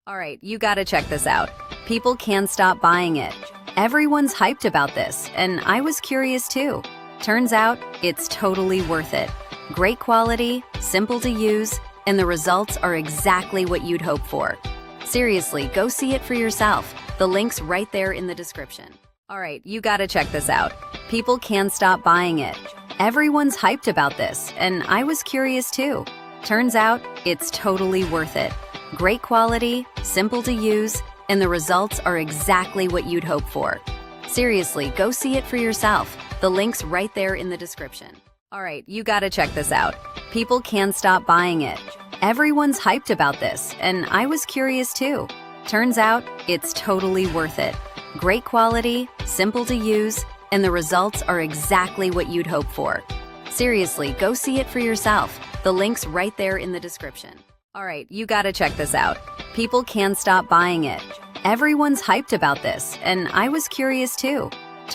All right, you gotta check this out. People can't stop buying it. Everyone's hyped about this, and I was curious too. Turns out, it's totally worth it. Great quality, simple to use, and the results are exactly what you'd hope for. Seriously, go see it for yourself. The link's right there in the description. All right, you gotta check this out. People can't stop buying it. Everyone's hyped about this, and I was curious too. Turns out, it's totally worth it. Great quality, simple to use, and the results are exactly what you'd hope for. Seriously, go see it for yourself. The link's right there in the description. All right, you gotta check this out. People can't stop buying it. Everyone's hyped about this, and I was curious too. Turns out, it's totally worth it. Great quality, simple to use, and the results are exactly what you'd hope for. Seriously, go see it for yourself. The link's right there in the description. All right, you gotta check this out. People can't stop buying it. Everyone's hyped about this, and I was curious too.